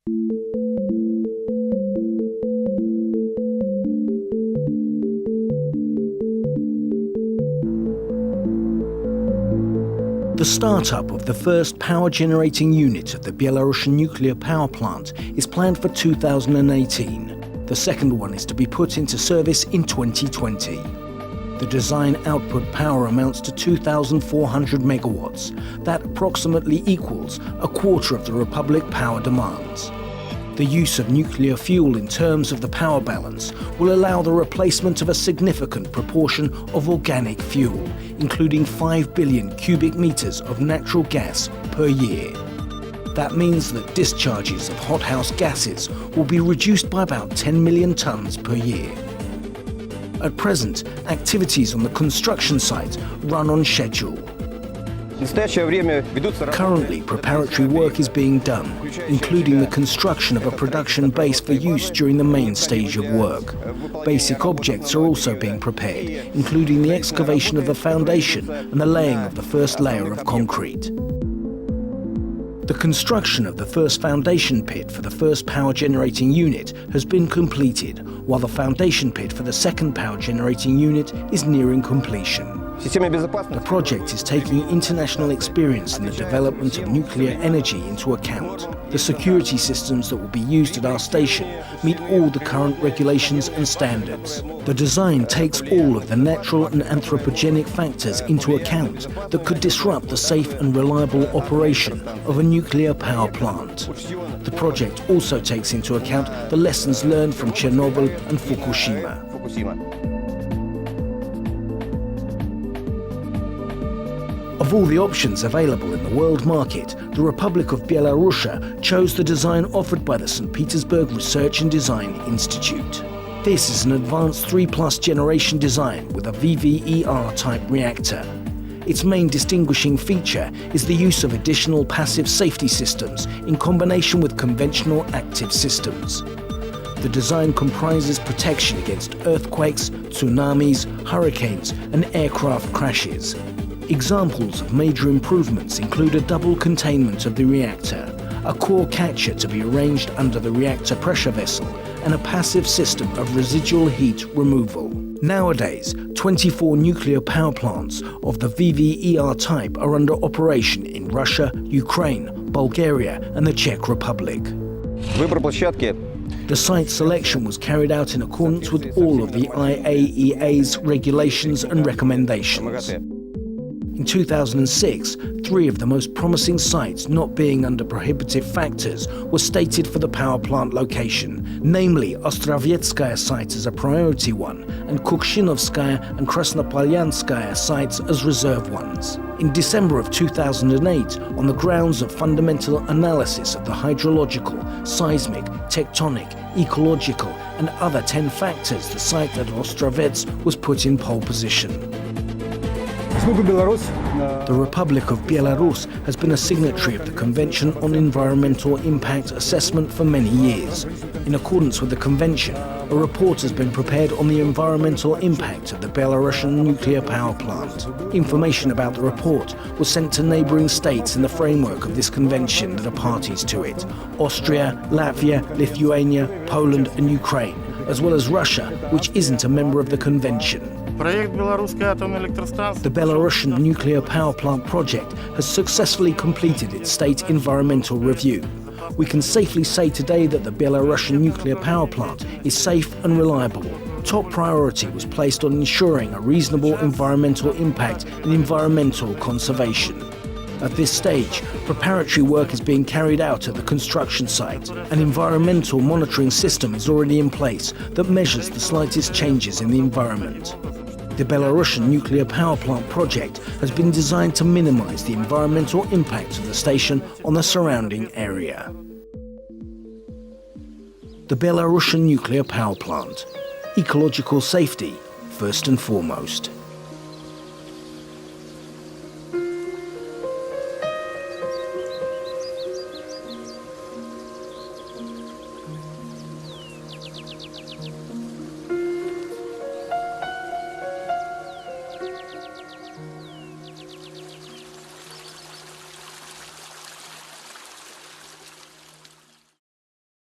The startup of the first power-generating unit of the Belarusian nuclear power plant is planned for 2018. The second one is to be put into service in 2020. The design output power amounts to 2,400 megawatts. That approximately equals a quarter of the Republic power demands. The use of nuclear fuel in terms of the power balance will allow the replacement of a significant proportion of organic fuel, including 5 billion cubic meters of natural gas per year. That means that discharges of hothouse gases will be reduced by about 10 million tons per year. At present, activities on the construction site run on schedule. Currently, preparatory work is being done, including the construction of a production base for use during the main stage of work. Basic objects are also being prepared, including the excavation of the foundation and the laying of the first layer of concrete. The construction of the first foundation pit for the first power-generating unit has been completed, while the foundation pit for the second power-generating unit is nearing completion. The project is taking international experience in the development of nuclear energy into account. The security systems that will be used at our station meet all the current regulations and standards. The design takes all of the natural and anthropogenic factors into account that could disrupt the safe and reliable operation of a nuclear power plant. The project also takes into account the lessons learned from Chernobyl and Fukushima. Of all the options available in the world market, the Republic of Belarus chose the design offered by the St. Petersburg Research and Design Institute. This is an advanced 3+ generation design with a VVER-type reactor. Its main distinguishing feature is the use of additional passive safety systems in combination with conventional active systems. The design comprises protection against earthquakes, tsunamis, hurricanes, and aircraft crashes. Examples of major improvements include a double containment of the reactor, a core catcher to be arranged under the reactor pressure vessel, and a passive system of residual heat removal. Nowadays, 24 nuclear power plants of the VVER type are under operation in Russia, Ukraine, Bulgaria, and the Czech Republic. The site selection was carried out in accordance with all of the IAEA's regulations and recommendations. In 2006, 3 of the most promising sites not being under prohibitive factors were stated for the power plant location, namely Ostrovets site as a priority one and Kukshinovskaya and Krasnopolyanskaya sites as reserve ones. In December of 2008, on the grounds of fundamental analysis of the hydrological, seismic, tectonic, ecological and other 10 factors, the site at Ostrovets was put in pole position. The Republic of Belarus has been a signatory of the Convention on Environmental Impact Assessment for many years. In accordance with the Convention, a report has been prepared on the environmental impact of the Belarusian nuclear power plant. Information about the report was sent to neighbouring states in the framework of this convention that are parties to it: Austria, Latvia, Lithuania, Poland and Ukraine, as well as Russia, which isn't a member of the convention. The Belarusian nuclear power plant project has successfully completed its state environmental review. We can safely say today that the Belarusian nuclear power plant is safe and reliable. Top priority was placed on ensuring a reasonable environmental impact and environmental conservation. At this stage, preparatory work is being carried out at the construction site. An environmental monitoring system is already in place that measures the slightest changes in the environment. The Belarusian nuclear power plant project has been designed to minimize the environmental impact of the station on the surrounding area. The Belarusian nuclear power plant. Ecological safety, first and foremost.